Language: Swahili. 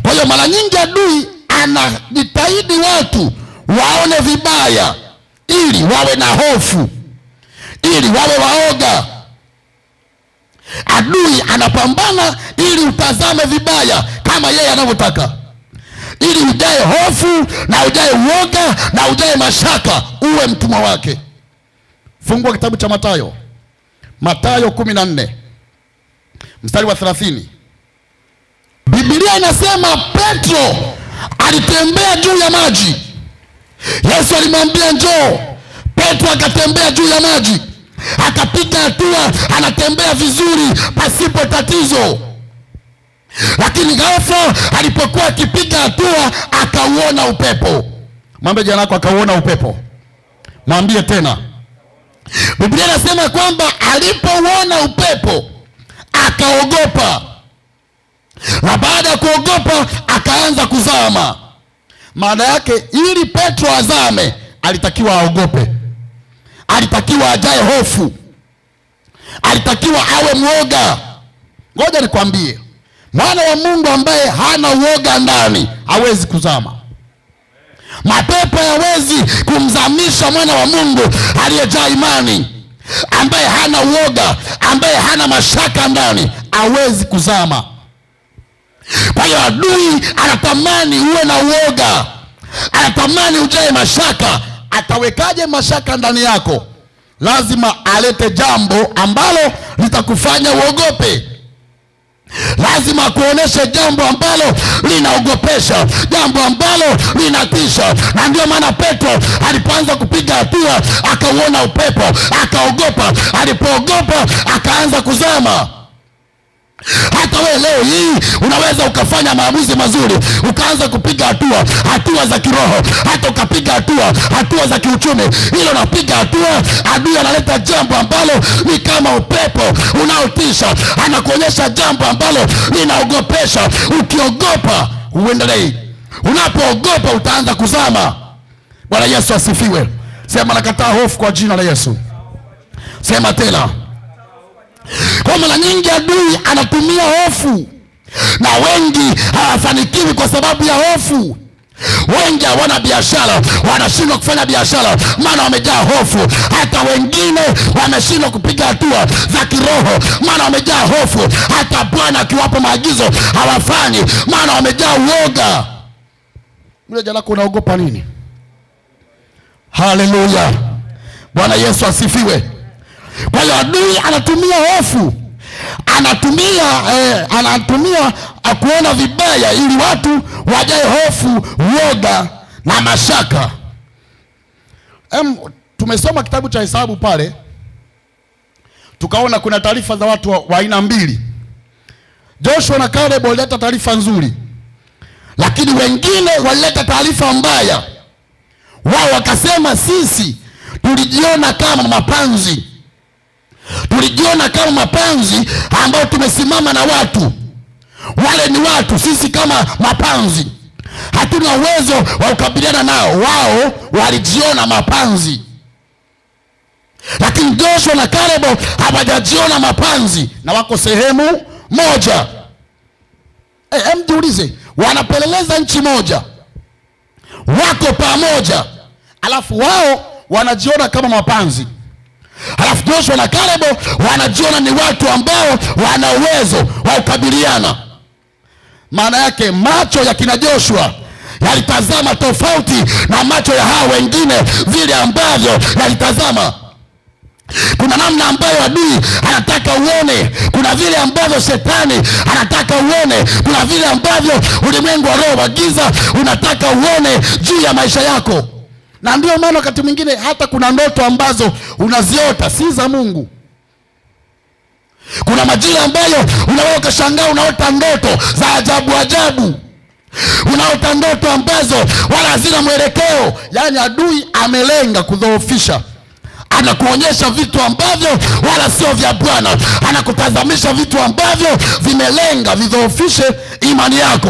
Kwa hiyo mara nyingi adui anajitahidi watu waone vibaya ili wawe na hofu, ili wawe waoga. Adui anapambana ili utazame vibaya kama yeye anavyotaka, ili ujae hofu na ujae uoga na ujae mashaka, uwe mtumwa wake. Fungua kitabu cha Mathayo 14 mstari wa 30. Biblia inasema Petro alitembea juu ya maji. Yesu alimwambia njoo. Petro akatembea juu ya maji, akapiga hatua, anatembea vizuri pasipo tatizo. Lakini ghafla alipokuwa akipiga hatua akauona upepo. Mwambie jirani yako, akauona upepo. Mwambie tena. Biblia inasema kwamba alipouona upepo akaogopa, na baada ya kuogopa akaanza kuzama. Maana yake ili Petro azame alitakiwa aogope, alitakiwa ajae hofu, alitakiwa awe mwoga. Ngoja nikwambie, mwana wa Mungu ambaye hana uoga ndani hawezi kuzama. Mapepo hayawezi kumzamisha mwana wa Mungu aliyejaa imani, ambaye hana uoga, ambaye hana mashaka ndani, hawezi kuzama. Kwa hiyo adui anatamani uwe na uoga, anatamani ujae mashaka. Atawekaje mashaka ndani yako? Lazima alete jambo ambalo litakufanya uogope. Lazima kuoneshe jambo ambalo linaogopesha, jambo ambalo linatisha. Na ndio maana Petro alipoanza kupiga hatua akauona upepo, akaogopa. Alipoogopa akaanza kuzama. Hata wewe leo hii unaweza ukafanya maamuzi mazuri, ukaanza kupiga hatua za kiroho, hata ukapiga hatua za kiuchumi. Hilo unapiga hatua, adui analeta jambo ambalo ni kama upepo unaotisha, anakuonyesha jambo ambalo linaogopesha. Ukiogopa uendelee, unapoogopa utaanza kuzama. Bwana Yesu asifiwe. Sema nakataa hofu kwa jina la Yesu. Sema tena. Kwa mara nyingi adui anatumia hofu, na wengi hawafanikiwi kwa sababu ya hofu. Wengi hawana biashara, wanashindwa kufanya biashara maana wamejaa hofu. Hata wengine wameshindwa kupiga hatua za kiroho maana wamejaa hofu. Hata Bwana akiwapa maagizo hawafanyi maana wamejaa uoga. Yule jana unaogopa nini? Haleluya. Bwana Yesu asifiwe. Kwa hiyo adui anatumia hofu, anatumia kuona vibaya ili watu wajae hofu, uoga na mashaka. Tumesoma kitabu cha Hesabu pale, tukaona kuna taarifa za watu wa aina mbili. Joshua na Caleb walileta taarifa nzuri, lakini wengine walileta taarifa mbaya. Wao wakasema sisi tulijiona kama mapanzi, tulijiona kama mapanzi ambao tumesimama na watu. Wale ni watu, sisi kama mapanzi hatuna uwezo wa kukabiliana nao. Wao walijiona mapanzi, lakini Joshua na Caleb hawajajiona mapanzi na wako sehemu moja. Jiulize, wanapeleleza nchi moja, wako pamoja, alafu wao wanajiona kama mapanzi. Halafu Joshua na Caleb wanajiona ni watu ambao wana uwezo wa kukabiliana. Maana yake macho ya kina Joshua yalitazama tofauti na macho ya hao wengine vile ambavyo yalitazama. Kuna namna ambayo adui anataka uone, kuna vile ambavyo shetani anataka uone, kuna vile ambavyo ulimwengu wa roho wa giza unataka uone juu ya maisha yako. Na ndio maana wakati mwingine hata kuna ndoto ambazo unaziota si za Mungu. Kuna majira ambayo unaweza kushangaa unaota ndoto za ajabu. Unaota ndoto ambazo wala hazina mwelekeo. Yaani adui amelenga kudhoofisha. Anakuonyesha vitu ambavyo wala sio vya Bwana. Anakutazamisha vitu ambavyo vimelenga vidhoofishe imani yako.